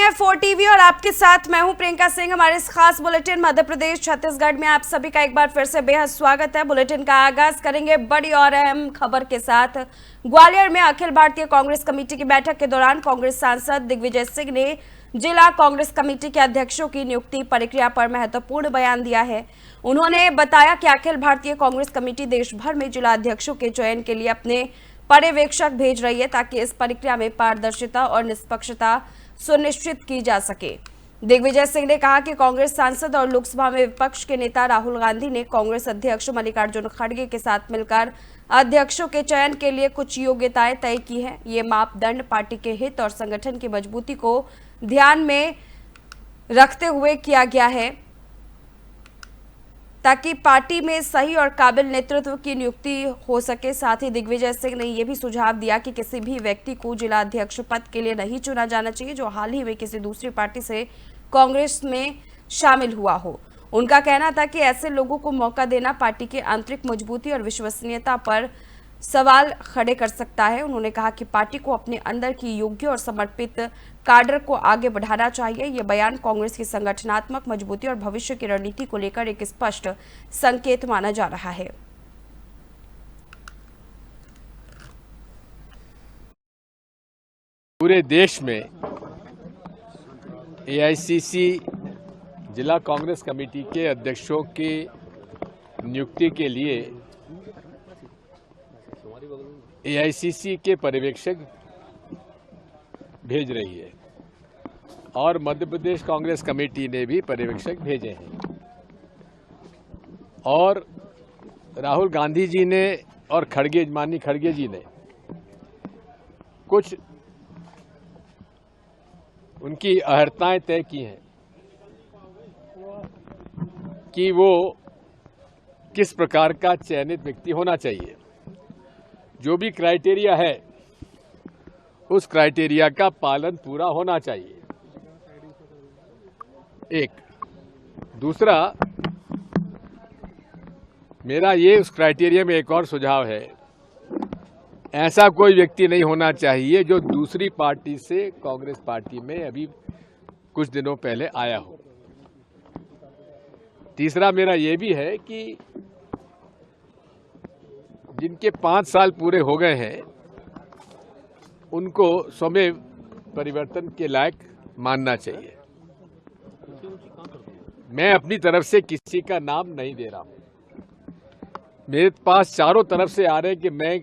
हैं 4 टीवी और आपके साथ मैं हूं प्रियंका सिंह। हमारे इस खास बुलेटिन मध्य प्रदेश छत्तीसगढ़ में आप सभी का एक बार फिर से बेहद स्वागत है। बुलेटिन का आगाज करेंगे बड़ी और अहम खबर के साथ। ग्वालियर में अखिल भारतीय कांग्रेस कमेटी की बैठक के दौरान कांग्रेस सांसद दिग्विजय सिंह ने जिला कांग्रेस कमेटी के अध्यक्षों की नियुक्ति प्रक्रिया पर महत्वपूर्ण बयान दिया है। उन्होंने बताया कि अखिल भारतीय कांग्रेस कमेटी देश भर में जिला अध्यक्षों के चयन के लिए अपने पर्यवेक्षक भेज रही है ताकि इस प्रक्रिया में पारदर्शिता और निष्पक्षता सुनिश्चित की जा सके। दिग्विजय सिंह ने कहा कि कांग्रेस सांसद और लोकसभा में विपक्ष के नेता राहुल गांधी ने कांग्रेस अध्यक्ष मल्लिकार्जुन खड़गे के साथ मिलकर अध्यक्षों के चयन के लिए कुछ योग्यताएं तय की हैं। ये मापदंड पार्टी के हित और संगठन की मजबूती को ध्यान में रखते हुए किया गया है ताकि पार्टी में सही और काबिल नेतृत्व की नियुक्ति हो सके। साथ ही दिग्विजय सिंह ने यह भी सुझाव दिया कि किसी भी व्यक्ति को जिला अध्यक्ष पद के लिए नहीं चुना जाना चाहिए जो हाल ही में किसी दूसरी पार्टी से कांग्रेस में शामिल हुआ हो। उनका कहना था कि ऐसे लोगों को मौका देना पार्टी की आंतरिक मजबूती और विश्वसनीयता पर सवाल खड़े कर सकता है। उन्होंने कहा कि पार्टी को अपने अंदर की योग्य और समर्पित काडर को आगे बढ़ाना चाहिए। यह बयान कांग्रेस की संगठनात्मक मजबूती और भविष्य की रणनीति को लेकर एक स्पष्ट संकेत माना जा रहा है। पूरे देश में एआईसीसी जिला कांग्रेस कमेटी के अध्यक्षों की नियुक्ति के लिए एआईसीसी के पर्यवेक्षक भेज रही है और मध्य प्रदेश कांग्रेस कमेटी ने भी पर्यवेक्षक भेजे हैं। और राहुल गांधी जी ने और माननीय खड़गे जी ने कुछ उनकी अहर्ताएं तय की हैं कि वो किस प्रकार का चयनित व्यक्ति होना चाहिए। जो भी क्राइटेरिया है उस क्राइटेरिया का पालन पूरा होना चाहिए। एक दूसरा, मेरा ये उस क्राइटेरिया में एक और सुझाव है, ऐसा कोई व्यक्ति नहीं होना चाहिए जो दूसरी पार्टी से कांग्रेस पार्टी में अभी कुछ दिनों पहले आया हो। तीसरा मेरा ये भी है कि जिनके 5 साल पूरे हो गए हैं उनको स्वमेव परिवर्तन के लायक मानना चाहिए। मैं अपनी तरफ से किसी का नाम नहीं दे रहा हूं। मेरे पास चारों तरफ से आ रहे हैं कि मैं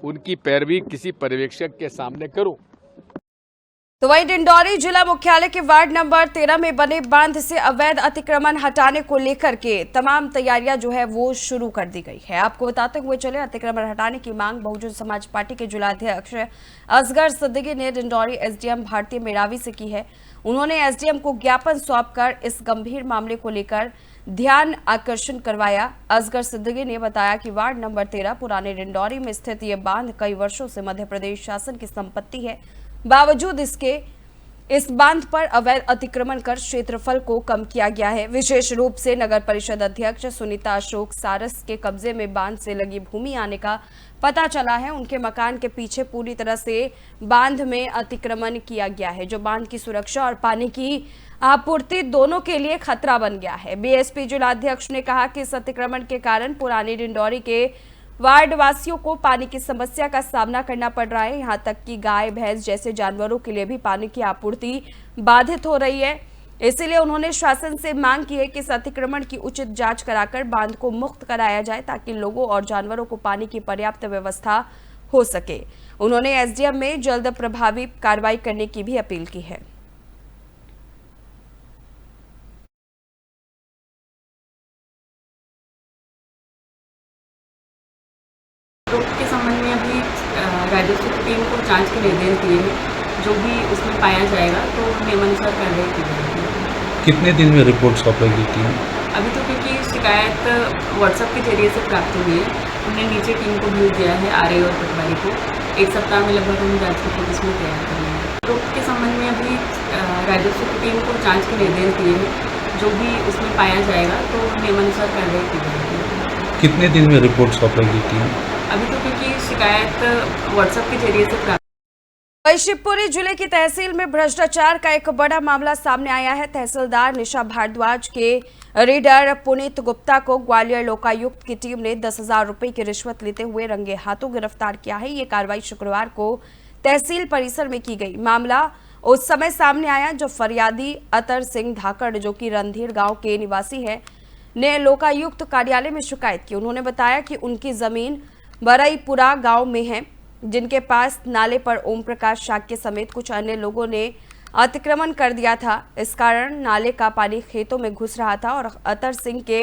उनकी पैरवी किसी पर्यवेक्षक के सामने करूं। तो वहीं डिंडौरी जिला मुख्यालय के वार्ड नंबर 13 में बने बांध से अवैध अतिक्रमण हटाने को लेकर के तमाम तैयारियां जो है वो शुरू कर दी गई है। आपको बताते हुए चले, अतिक्रमण हटाने की मांग बहुजन समाज पार्टी के जिलाध्यक्ष असगर सिद्दीकी ने डिंडौरी एसडीएम भारती मेरावी से की है। उन्होंने एसडीएम को ज्ञापन सौंपकर इस गंभीर मामले को लेकर ध्यान आकर्षण करवाया। असगर सिद्दीकी ने बताया कि वार्ड नंबर 13 पुराने डिंडौरी में स्थित ये बांध कई वर्षों से मध्य प्रदेश शासन की संपत्ति है। बावजूद इसके इस बांध पर अवैध अतिक्रमण कर क्षेत्रफल को कम किया गया है। विशेष रूप से नगर परिषद अध्यक्ष सुनीता अशोक सारस के कब्जे में बांध से लगी भूमि आने का पता चला है। उनके मकान के पीछे पूरी तरह से बांध में अतिक्रमण किया गया है जो बांध की सुरक्षा और पानी की आपूर्ति दोनों के लिए खतरा बन गया है। बीएसपी जिलाध्यक्ष ने कहा कि इस अतिक्रमण के कारण पुरानी डिंडौरी के वार्ड वासियों को पानी की समस्या का सामना करना पड़ रहा है। यहां तक कि गाय भैंस जैसे जानवरों के लिए भी पानी की आपूर्ति बाधित हो रही है। इसीलिए उन्होंने शासन से मांग की है कि इस अतिक्रमण की उचित जांच कराकर बांध को मुक्त कराया जाए ताकि लोगों और जानवरों को पानी की पर्याप्त व्यवस्था हो सके। उन्होंने एसडीएम में जल्द प्रभावी कार्रवाई करने की भी अपील की है। के संबंध में अभी राजस्व की टीम को जांच के निर्देश दिए हैं। जो भी उसमें पाया जाएगा तो नियमानुसार कार्रवाई की जाएगी। कितने दिन में रिपोर्ट सौंपेगी टीम? अभी तो क्योंकि शिकायत व्हाट्सएप के जरिए से प्राप्त हुई है, हमने नीचे टीम को भेज दिया है आरए और पटवारी को। 1 सप्ताह में लगभग हम जांच रिपोर्ट इसमें तैयार करेंगे। रोक के संबंध में अभी राजस्व की टीम को जाँच के निर्देश दिए हैं। जो भी उसमें पाया जाएगा तो नियमानुसार कार्रवाई की जाएगी। कितने दिन में रिपोर्ट सौंपेगी टीम? अभी तो क्योंकि शिकायत व्हाट्सएप के जरिए से प्राप्त वहीं शिवपुरी जिले की तहसील में भ्रष्टाचार का एक बड़ा मामला सामने आया है। तहसीलदार निशा भारद्वाज के रीडर पुनीत गुप्ता को ग्वालियर लोकायुक्त की टीम ने 10,000 रुपए की रिश्वत लेते हुए रंगे हाथों गिरफ्तार किया है। ये कार्रवाई शुक्रवार को तहसील परिसर में की गई। मामला उस समय सामने आया जब फरियादी अतर सिंह धाकड़, जो कि रणधीर गांव के निवासी है, ने लोकायुक्त कार्यालय में शिकायत की। उन्होंने बताया कि उनकी जमीन बरईपुरा गांव में है, जिनके पास नाले पर ओम प्रकाश शाक्य समेत कुछ अन्य लोगों ने अतिक्रमण कर दिया था। इस कारण नाले का पानी खेतों में घुस रहा था और अतर सिंह के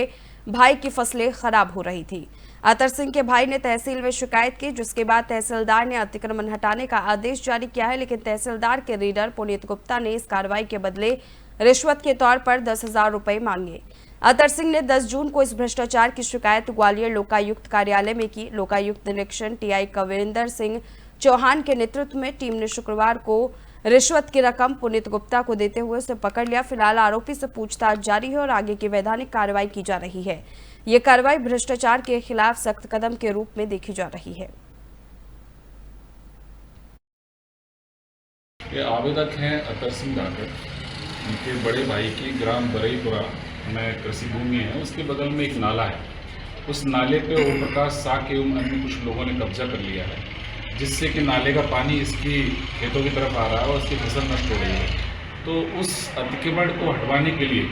भाई की फसलें खराब हो रही थी। अतर सिंह के भाई ने तहसील में शिकायत की, जिसके बाद तहसीलदार ने अतिक्रमण हटाने का आदेश जारी किया है, लेकिन तहसीलदार के रीडर पुनीत गुप्ता ने इस कार्रवाई के बदले रिश्वत के तौर पर 10,000 रुपए मांगे। अतर सिंह ने 10 जून को इस भ्रष्टाचार की शिकायत ग्वालियर लोकायुक्त कार्यालय में की। लोकायुक्त निरीक्षण टीआई कविंदर सिंह चौहान के नेतृत्व में टीम ने शुक्रवार को रिश्वत की रकम पुनीत गुप्ता को देते हुए उसे पकड़ लिया। फिलहाल आरोपी से पूछताछ जारी है और आगे की वैधानिक कार्रवाई की जा रही है। ये कार्रवाई भ्रष्टाचार के खिलाफ सख्त कदम के रूप में देखी जा रही है। ये आवेदक हैं अतर सिंह धाकड़। उनके बड़े भाई की ग्राम बरईपुरा में कृषि भूमि है, उसके बगल में एक नाला है। उस नाले पे ओम प्रकाश साक एवं अन्य कुछ लोगों ने कब्जा कर लिया है, जिससे कि नाले का पानी इसकी खेतों की तरफ आ रहा है और उसकी फसल नष्ट हो रही है। तो उस अतिक्रमण को हटवाने के लिए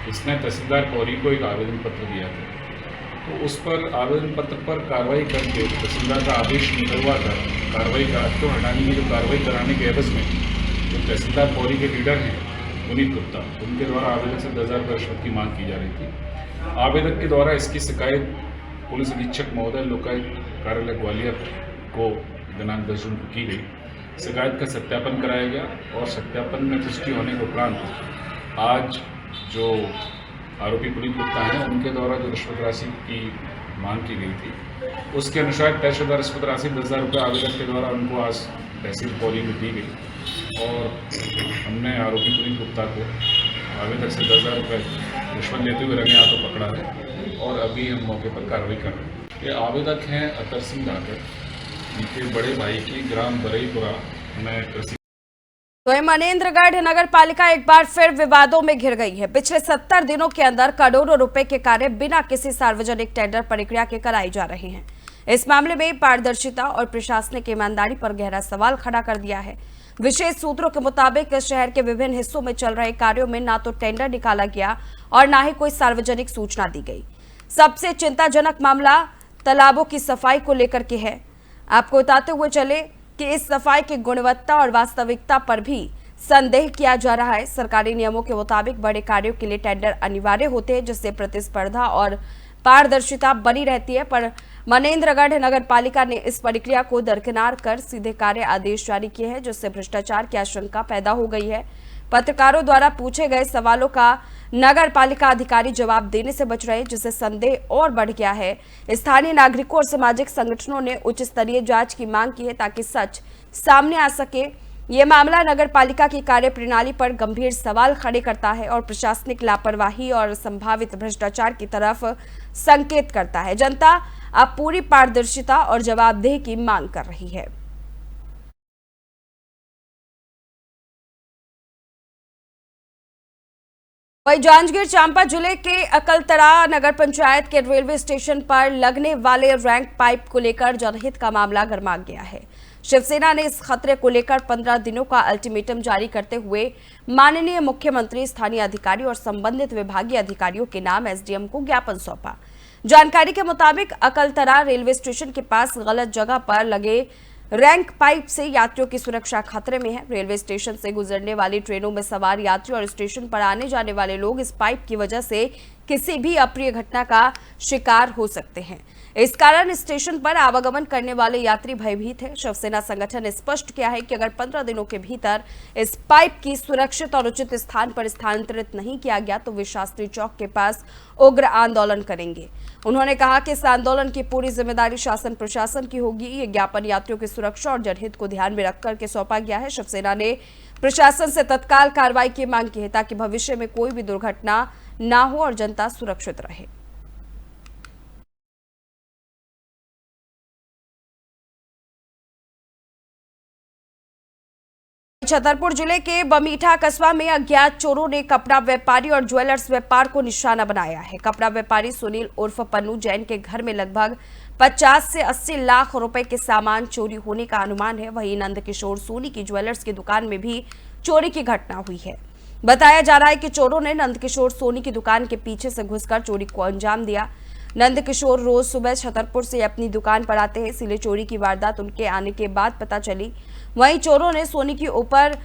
इसने तहसीलदार पौरी को एक आवेदन पत्र दिया था। तो उस पर आवेदन पत्र पर कार्रवाई करके तहसीलदार का आदेश निकलवा कर कार्रवाई का अतिक्रमण हटाने की जो कार्रवाई कराने के एवज में जो तहसीलदार पौरी के लीडर हैं पुनीत गुप्ता, उनके द्वारा आवेदक से 10,000 रुपये रिश्वत की मांग की जा रही थी। आवेदक के द्वारा इसकी शिकायत पुलिस अधीक्षक महोदय लोकायुक्त कार्यालय ग्वालियर को दिनांक 10 जून को की गई। शिकायत का सत्यापन कराया गया और सत्यापन में पुष्टि होने के उपरांत आज जो आरोपी पुनीत गुप्ता हैं, उनके द्वारा जो रिश्वत राशि की मांग की गई थी, उसके अनुसार तय शुदा रिश्वत राशि 10,000 रुपये आवेदक के द्वारा उनको आज तहसील पौरी में दी गई और हमने आरोपी पुनीत गुप्ता को आवेदक से 10,000 रुपये रिश्वत लेते हुए रंगे हाथों पकड़ा है और अभी हम मौके पर कार्रवाई कर रहे हैं। ये आवेदक हैं अतर सिंह धाकड़। उनके बड़े भाई की ग्राम बरईपुरा में कृषि तो मनेंद्रगढ़ नगर पालिका एक बार फिर विवादों में घिर गई है। पिछले 70 दिनों के अंदर करोड़ों रुपए के कार्य बिना किसी सार्वजनिक टेंडर प्रक्रिया के कराए जा रहे हैं। इस मामले में पारदर्शिता और प्रशासनिक ईमानदारी पर गहरा सवाल खड़ा कर दिया है। विशेष सूत्रों के मुताबिक शहर के विभिन्न हिस्सों में चल रहे कार्यों में ना तो टेंडर निकाला गया और ना ही कोई सार्वजनिक सूचना दी गई। सबसे चिंताजनक मामला तालाबों की सफाई को लेकर के है। आपको बताते हुए चले कि इस सफाई की गुणवत्ता और वास्तविकता पर भी संदेह किया जा रहा है। सरकारी नियमों के मुताबिक बड़े कार्यों के लिए टेंडर अनिवार्य होते हैं, जिससे प्रतिस्पर्धा और पारदर्शिता बनी रहती है, पर मनेंद्रगढ़ नगर पालिका ने इस प्रक्रिया को दरकिनार कर सीधे कार्य आदेश जारी किए हैं, जिससे भ्रष्टाचार की आशंका पैदा हो गई है। पत्रकारों द्वारा पूछे गए सवालों का नगर पालिका अधिकारी जवाब देने से बच रहे, जिससे संदेह और बढ़ गया है। स्थानीय नागरिकों और सामाजिक संगठनों ने उच्च स्तरीय जांच की मांग की है, ताकि सच सामने आ सके। ये मामला नगर पालिका की कार्य प्रणाली पर गंभीर सवाल खड़े करता है और प्रशासनिक लापरवाही और संभावित भ्रष्टाचार की तरफ संकेत करता है। जनता अब पूरी पारदर्शिता और जवाबदेही की मांग कर रही है। वहीं जांजगीर चांपा जिले के अकलतरा नगर पंचायत के रेलवे स्टेशन पर लगने वाले रैंक पाइप को लेकर जनहित का मामला गरमा गया है। शिवसेना ने इस खतरे को लेकर 15 दिनों का अल्टीमेटम जारी करते हुए माननीय मुख्यमंत्री, स्थानीय अधिकारी और संबंधित विभागीय अधिकारियों के नाम एसडीएम को ज्ञापन सौंपा। जानकारी के मुताबिक अकलतरा रेलवे स्टेशन के पास गलत जगह पर लगे रैंक पाइप से यात्रियों की सुरक्षा खतरे में है। रेलवे स्टेशन से गुजरने वाली ट्रेनों में सवार यात्री और स्टेशन पर आने जाने वाले लोग इस पाइप की वजह से किसी भी अप्रिय घटना का शिकार हो सकते हैं। इस कारण स्टेशन पर आवागमन करने वाले यात्री भयभीत हैं। शिवसेना संगठन ने स्पष्ट किया है कि अगर 15 दिनों के भीतर इस पाइप की सुरक्षित और उचित स्थान पर स्थानांतरित नहीं किया गया तो वे शास्त्री चौक के पास उग्र आंदोलन करेंगे। उन्होंने कहा कि इस आंदोलन की पूरी जिम्मेदारी शासन प्रशासन की होगी। ये ज्ञापन यात्रियों की सुरक्षा और जनहित को ध्यान में रखकर के सौंपा गया है। शिवसेना ने प्रशासन से तत्काल कार्रवाई की मांग की है, ताकि भविष्य में कोई भी दुर्घटना ना हो और जनता सुरक्षित रहे। छतरपुर जिले के बमीठा कस्बा में अज्ञात चोरों ने कपड़ा व्यापारी और ज्वेलर्स व्यापार को निशाना बनाया है। कपड़ा व्यापारी सुनील उर्फ पन्नू जैन के घर में लगभग 50 से 80 लाख रुपए के सामान चोरी होने का अनुमान है। वहीं नंदकिशोर सोनी की ज्वेलर्स की दुकान में भी चोरी की घटना हुई है। बताया जा रहा है कि चोरों ने नंदकिशोर सोनी की दुकान के पीछे से घुसकर चोरी को अंजाम दिया। नंदकिशोर रोज सुबह छतरपुर से अपनी दुकान पर आते हैं, इसलिए चोरी की वारदात उनके आने के बाद पता चली। वहीं चोरों ने सोनी की ऊपर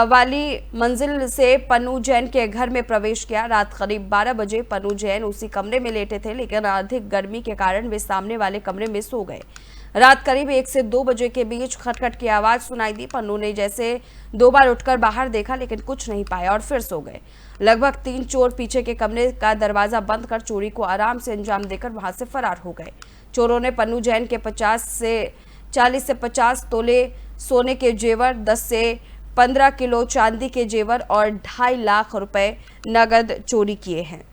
वाली मंजिल से पन्नू जैन के घर में प्रवेश किया। रात करीब 12 बजे पन्नू जैन उसी कमरे में लेटे थे, लेकिन अधिक गर्मी के कारण वे सामने वाले कमरे में सो गए। रात करीब 1 से 2 बजे के बीच खटखट की आवाज सुनाई दी। पन्नू ने जैसे 2 बार उठकर बाहर देखा, लेकिन कुछ नहीं पाया और फिर सो गए। लगभग 3 चोर पीछे के कमरे का दरवाजा बंद कर चोरी को आराम से अंजाम देकर वहां से फरार हो गए। चोरों ने पन्नू जैन के 40 से 50 तोले सोने के जेवर, 10 से 15 किलो चांदी के जेवर और 2.5 लाख रुपए नगद चोरी किए हैं।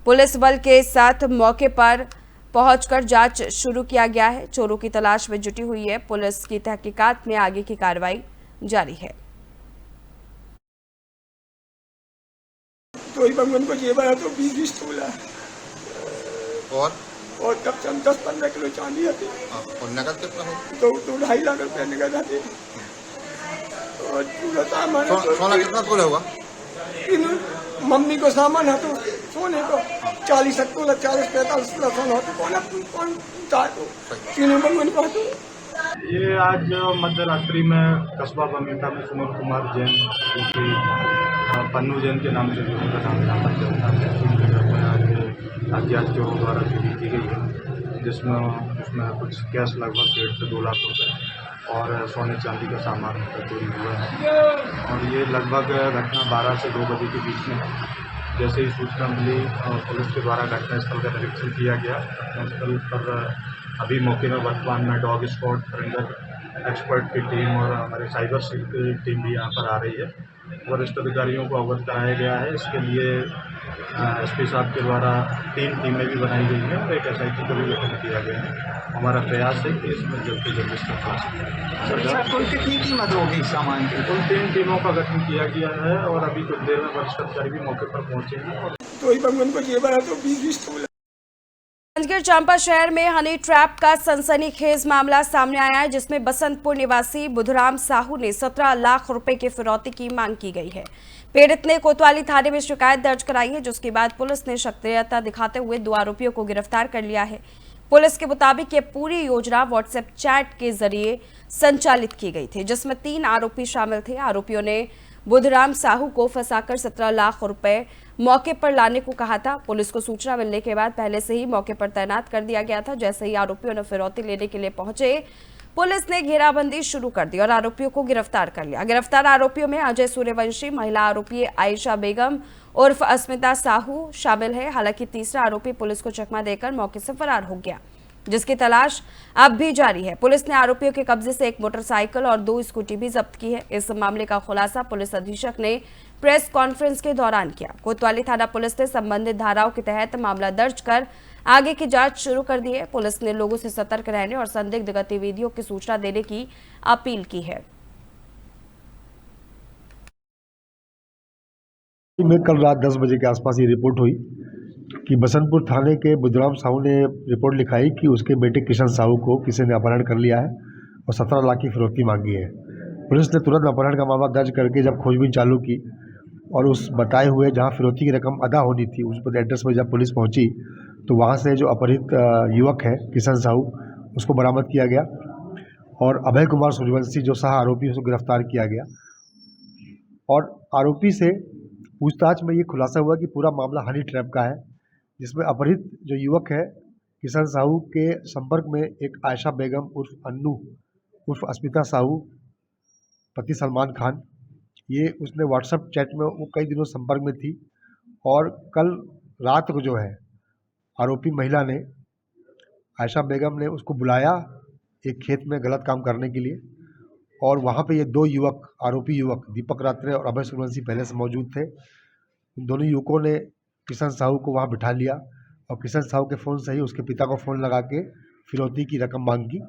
पुलिस बल के साथ मौके पर पहुंचकर जांच शुरू किया गया है। चोरों की तलाश में जुटी हुई है। पुलिस की तहकीकात में आगे की कार्रवाई जारी है। तो बंगन को जेवर है तो 20 तोला और तब से 10-15 किलो चांदी आती। और नकद कितना हो? तो 2.5 लाख रुपए नकद आते। और पूरा सामान सोना कितना तोला होगा? मम्मी को सामान है तो सोने को 40 तोला, 40-45 तोला सोना हो तो कौन तीनों बंगन को तो। ये आज मध्य रात्रि में कस्बा बमीठा में सुनील कुमार जैन, जो कि पन्नू जैन के नाम से जो उनका नाम चलता है, उनके घर में आज अज्ञात चोरों द्वारा चोरी की गई है, जिसमें उसमें कुछ कैश लगभग 1.5 से 2 लाख रुपए और सोने चांदी का सामान चोरी हुआ है। और ये लगभग घटना 12 से 2 बजे के बीच में है। जैसे ही सूचना मिली पुलिस के द्वारा घटनास्थल का निरीक्षण किया गया। घटनास्थल पर अभी मौके में वर्तमान में डॉग स्क्वाड, फोरेंसिक एक्सपर्ट की टीम और हमारे साइबर सेल की टीम भी यहाँ पर आ रही है। वरिष्ठ अधिकारियों को अवगत कराया गया है। इसके लिए एसपी साहब के द्वारा 3 टीमें भी बनाई गई हैं और एक SIT को भी गठन किया गया है। हमारा प्रयास है कि इसमें जल्द से जल्द इसका पास कुल कितनी कीमत होगी इस सामान की? कुल 3 टीमों का गठन किया गया है और अभी कुछ देर में वरिष्ठ अधिकारी भी मौके पर पहुँचेंगे। तो बंगन को जेवर है तो 20 तोला। जांजगीर चांपा शहर में हनी ट्रैप का सनसनीखेज मामला सामने आया है, जिसमें बसंतपुर निवासी बुधराम साहू ने 17 लाख रुपए की फिरौती की मांग की गई है। पीड़ित ने कोतवाली थाने में शिकायत दर्ज कराई है, जिसके बाद पुलिस ने सक्रियता दिखाते हुए 2 आरोपियों को गिरफ्तार कर लिया है। पुलिस के मुताबिक ये पूरी योजना व्हाट्सएप चैट के जरिए संचालित की गई थी, जिसमें 3 आरोपी शामिल थे। आरोपियों ने बुधराम साहू को फंसाकर 17 लाख रुपए मौके पर लाने को कहा था। पुलिस को सूचना मिलने के बाद पहले से ही मौके पर तैनात कर दिया गया था। जैसे ही आरोपियों ने फिरौती लेने के लिए पहुंचे, पुलिस ने घेराबंदी शुरू कर दी और आरोपियों को गिरफ्तार कर लिया। गिरफ्तार आरोपियों में अजय सूर्यवंशी, महिला आरोपी आयशा बेगम उर्फ अस्मिता साहू शामिल है। हालांकि तीसरा आरोपी पुलिस को चकमा देकर मौके से फरार हो गया, जिसकी तलाश अब भी जारी है। पुलिस ने आरोपियों के कब्जे से 1 मोटरसाइकिल और 2 स्कूटी भी जब्त की है। इस मामले का खुलासा पुलिस अधीक्षक ने प्रेस कॉन्फ्रेंस के दौरान किया। कोतवाली थाना पुलिस ने संबंधित धाराओं के तहत मामला दर्ज कर आगे की जांच शुरू कर दी है। पुलिस ने लोगों से सतर्क रहने और संदिग्ध गतिविधियों की सूचना देने की अपील की है। में कल रात 10 बजे के आसपास ये रिपोर्ट हुई कि बसंतपुर थाने के बुधराम साहू ने रिपोर्ट लिखाई कि उसके बेटे किशन साहू को किसी ने अपहरण कर लिया है और 17 लाख की फिरौती मांगी है। पुलिस ने तुरंत अपहरण का मामला दर्ज करके जब खोजबीन चालू की और उस बताए हुए जहां फिरौती की रकम अदा होनी थी उस पर एड्रेस पर जब पुलिस पहुंची तो वहां से जो अपहरित युवक है किशन साहू, उसको बरामद किया गया और अभय कुमार सूर्यवंशी जो सह आरोपी उसको गिरफ्तार किया गया। और आरोपी से पूछताछ में ये खुलासा हुआ कि पूरा मामला हनी ट्रैप का है, जिसमें अपहरित जो युवक है किशन साहू के संपर्क में एक आयशा बेगम उर्फ अन्नू उर्फ अस्मिता साहू पति सलमान खान, ये उसने व्हाट्सएप चैट में वो कई दिनों संपर्क में थी। और कल रात को जो है आरोपी महिला ने आयशा बेगम ने उसको बुलाया एक खेत में गलत काम करने के लिए और वहाँ पे ये 2 युवक आरोपी युवक दीपक रात्रे और अभय सूर्यवंशी पहले से मौजूद थे। उन दोनों युवकों ने किशन साहू को वहाँ बिठा लिया और किशन साहू के फ़ोन से ही उसके पिता को फ़ोन लगा के फिरौती की रकम मांगी।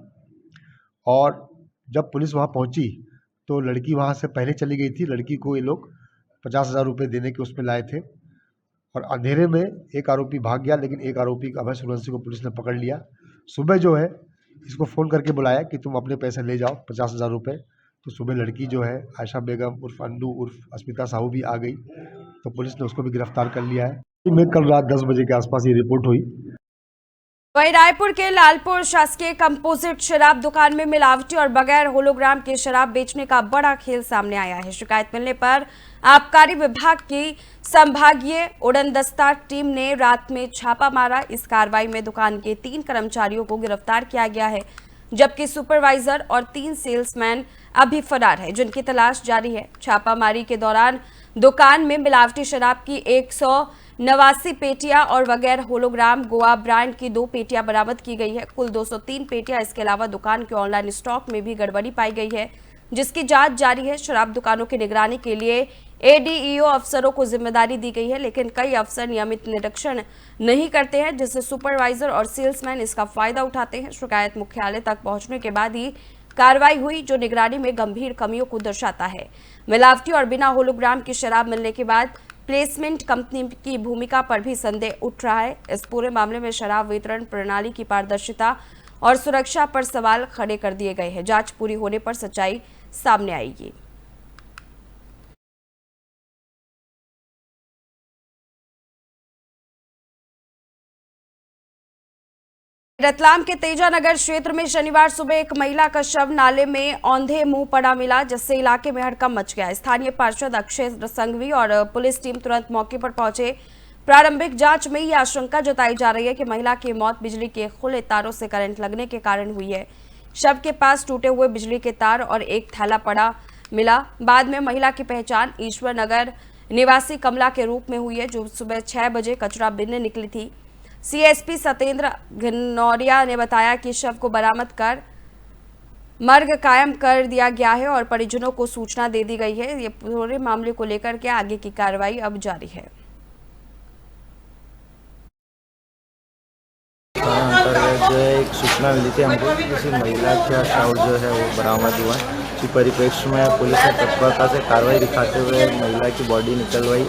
और जब पुलिस वहाँ पहुँची तो लड़की वहाँ से पहले चली गई थी। लड़की को ये लोग 50,000 रुपये देने के उसमें लाए थे और अंधेरे में एक आरोपी भाग गया, लेकिन एक आरोपी अभय सूर्यवंशी को पुलिस ने पकड़ लिया। सुबह जो है इसको फ़ोन करके बुलाया कि तुम अपने पैसे ले जाओ 50,000 रुपये। तो सुबह लड़की जो है आयशा बेगम उर्फ अन्नू उर्फ अस्मिता साहू भी आ गई, तो पुलिस ने उसको भी गिरफ्तार कर लिया है। में कल रात 10 बजे के आसपास ये रिपोर्ट हुई। वहीं रायपुर के लालपुर शासकीय कंपोजिट शराब दुकान में मिलावटी और बगैर होलोग्राम की शराब बेचने का बड़ा खेल सामने आया है। शिकायत मिलने पर आबकारी विभाग की संभागीय उड़नदस्ता टीम ने रात में छापा मारा। इस कार्रवाई में दुकान के 3 कर्मचारियों को गिरफ्तार किया गया है, जबकि सुपरवाइजर और 3 सेल्समैन अभी फरार है, जिनकी तलाश जारी है। छापामारी के दौरान दुकान में मिलावटी शराब की 189 पेटियां और बगैर होलोग्राम गोवा ब्रांड की 2 पेटियां बरामद की गई है। कुल 203 पेटियां। इसके अलावा दुकान के ऑनलाइन स्टॉक में भी गड़बड़ी पाई गई है, जिसकी जांच जारी है। शराब दुकानों की निगरानी के लिए एडीईओ अफसरों को जिम्मेदारी दी गई है, लेकिन कई अफसर नियमित निरीक्षण नहीं करते हैं, जिससे सुपरवाइजर और सेल्समैन इसका फायदा उठाते हैं। शिकायत मुख्यालय तक पहुंचने के बाद ही कार्रवाई हुई, जो निगरानी में गंभीर कमियों को दर्शाता है। मिलावटी और बिना होलोग्राम की शराब मिलने के बाद प्लेसमेंट कंपनी की भूमिका पर भी संदेह उठ रहा है। इस पूरे मामले में शराब वितरण प्रणाली की पारदर्शिता और सुरक्षा पर सवाल खड़े कर दिए गए हैं। जांच पूरी होने पर सच्चाई सामने आएगी। रतलाम के तेजानगर क्षेत्र में शनिवार सुबह एक महिला का शव नाले में औंधे मुंह पड़ा मिला, जिससे इलाके में हड़कंप मच गया। स्थानीय पार्षद अक्षय संघवी और पुलिस टीम तुरंत मौके पर पहुंचे। प्रारंभिक जांच में यह आशंका जताई जा रही है कि महिला की मौत बिजली के खुले तारों से करंट लगने के कारण हुई है। शव के पास टूटे हुए बिजली के तार और एक थैला पड़ा मिला। बाद में महिला की पहचान ईश्वर नगर निवासी कमला के रूप में हुई है, जो सुबह 6 बजे कचरा बीनने निकली थी। सीएसपी सत्येंद्र घनौरिया ने बताया कि शव को बरामद कर मर्ग कायम कर दिया गया है और परिजनों को सूचना दे दी गई है। ये पूरे मामले को लेकर के आगे की कार्रवाई अब जारी है। अंतर्गत जो है एक सूचना मिली थी हमको, किसी महिला का शव जो है वो बरामद हुआ। इसी परिप्रेक्ष्य में पुलिस ने तत्परता से कार्रवाई दिखाते हुए महिला की बॉडी निकलवाई।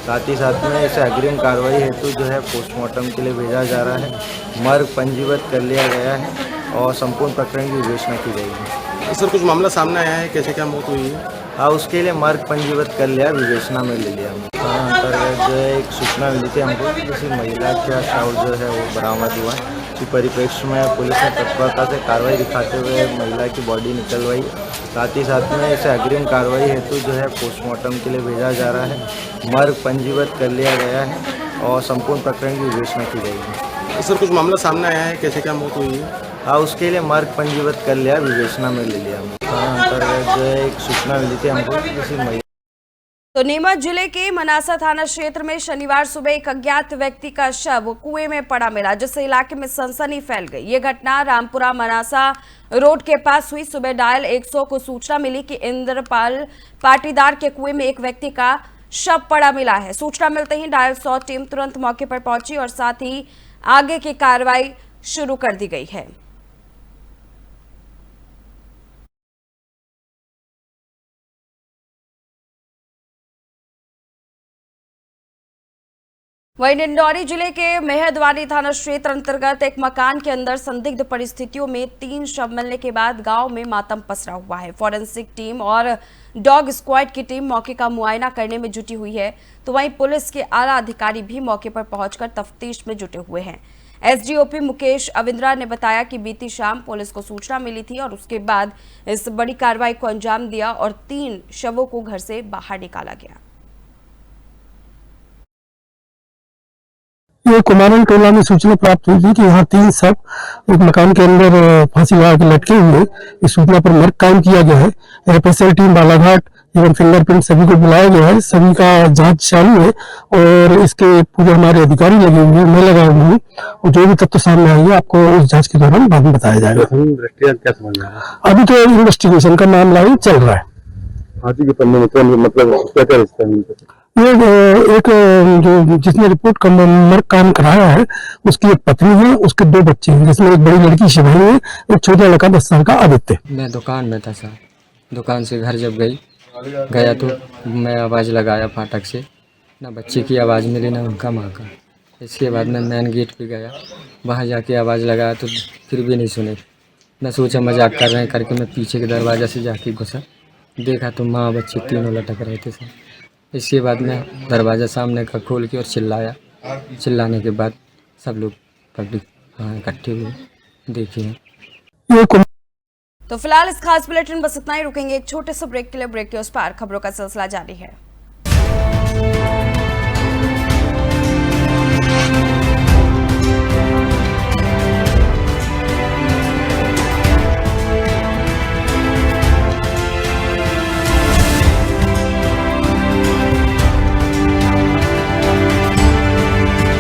साथ ही साथ में इसे अग्रिम कार्रवाई हेतु जो है पोस्टमार्टम के लिए भेजा जा रहा है। मर्ग पंजीबद्ध कर लिया गया है और संपूर्ण प्रकरण की विवेचना की जाएगी। सर कुछ मामला सामने आया है, कैसे क्या मौत हुई है? हाँ, उसके लिए मर्ग पंजीबद्ध कर लिया, विवेचना में ले लिया। अंतर्गत जो है एक सूचना मिली थी हमको, किसी महिला का शव जो है वो बरामद हुआ। इसी परिप्रेक्ष्य में पुलिस ने तत्परता से कार्रवाई दिखाते हुए महिला की बॉडी निकलवाई। साथ ही साथ में इसे अग्रिम कार्रवाई हेतु जो है पोस्टमार्टम के लिए भेजा जा रहा है। मर्ग पंजीबद्ध कर लिया गया है और संपूर्ण प्रकरण की विवेचना की जाएगी। सर कुछ मामला सामने आया है, कैसे क्या मौत हुई है? हाँ, उसके लिए मर्ग पंजीबद्ध कर लिया, विवेचना में ले लिया। अंतर्गत जो है एक सूचना मिली थी हमको, किसी महिला। तो नीमच जिले के मनासा थाना क्षेत्र में शनिवार सुबह एक अज्ञात व्यक्ति का शव कुएं में पड़ा मिला, जिससे इलाके में सनसनी फैल गई। ये घटना रामपुरा मनासा रोड के पास हुई। सुबह डायल 100 को सूचना मिली कि इंद्रपाल पाटीदार के कुएं में एक व्यक्ति का शव पड़ा मिला है। सूचना मिलते ही डायल 100 टीम तुरंत मौके पर पहुंची और साथ ही आगे की कार्रवाई शुरू कर दी गई है। वहीं डिंडौरी जिले के मेहदवानी थाना क्षेत्र अंतर्गत एक मकान के अंदर संदिग्ध परिस्थितियों में 3 शव मिलने के बाद गांव में मातम पसरा हुआ है। फॉरेंसिक टीम और डॉग स्क्वाड की टीम मौके का मुआयना करने में जुटी हुई है, तो वहीं पुलिस के आला अधिकारी भी मौके पर पहुंचकर तफ्तीश में जुटे हुए हैं। एसडीओपी मुकेश अविंद्रा ने बताया कि बीती शाम पुलिस को सूचना मिली थी और उसके बाद इस बड़ी कार्रवाई को अंजाम दिया और 3 शवों को घर से बाहर निकाला गया। ये कुमारन टोला में सूचना प्राप्त हुई थी कि यहाँ 3 शव एक मकान के अंदर फांसी लगा के लटके हुए। इस सूचना पर मर्ग कायम किया गया है। एफएसएल टीम बालाघाट एवं फिंगरप्रिंट सभी को बुलाया गया है। सभी का जांच चालू है और इसके पूरे हमारे अधिकारी लगे हुए हैं, मैं लगा हुआ हूँ, और जो भी तथ्य सामने आएंगे आपको उस जांच के दौरान बाद में बताया जाएगा। अभी तो इन्वेस्टिगेशन का मामला ही चल रहा है। हाथी के पन्ने में मतलब क्या क्या रिश्ता है? ये एक जो जिसने रिपोर्ट का मर्ग काम कराया है उसकी एक पत्नी है, उसके 2 बच्चे हैं, जिसमें एक बड़ी लड़की शिवानी है, एक छोटा लड़का 10 साल का आदित्य। मैं दुकान में था सर। दुकान से घर जब गया तो मैं आवाज़ लगाया फाटक से, ना बच्चे की आवाज़ मिली ना उनका माँ का। इसके बाद मैं मेन गेट पे गया, वहाँ जाके आवाज़ लगाया तो फिर भी नहीं सुने। मैं सोचा मजाक कर रहे हैं करके मैं पीछे के दरवाज़ा से जाके घुसा, देखा तो माँ बच्चे तीनों लटक रहे थे सब। इसके बाद मैं दरवाज़ा सामने का खोल के और चिल्लाया। चिल्लाने के बाद सब लोग पब्लिक वहाँ इकट्ठे हुए, देखे। तो फिलहाल इस खास बुलेटिन बस इतना ही। रुकेंगे एक छोटे से ब्रेक के लिए। ब्रेक के उस पार खबरों का सिलसिला जारी है।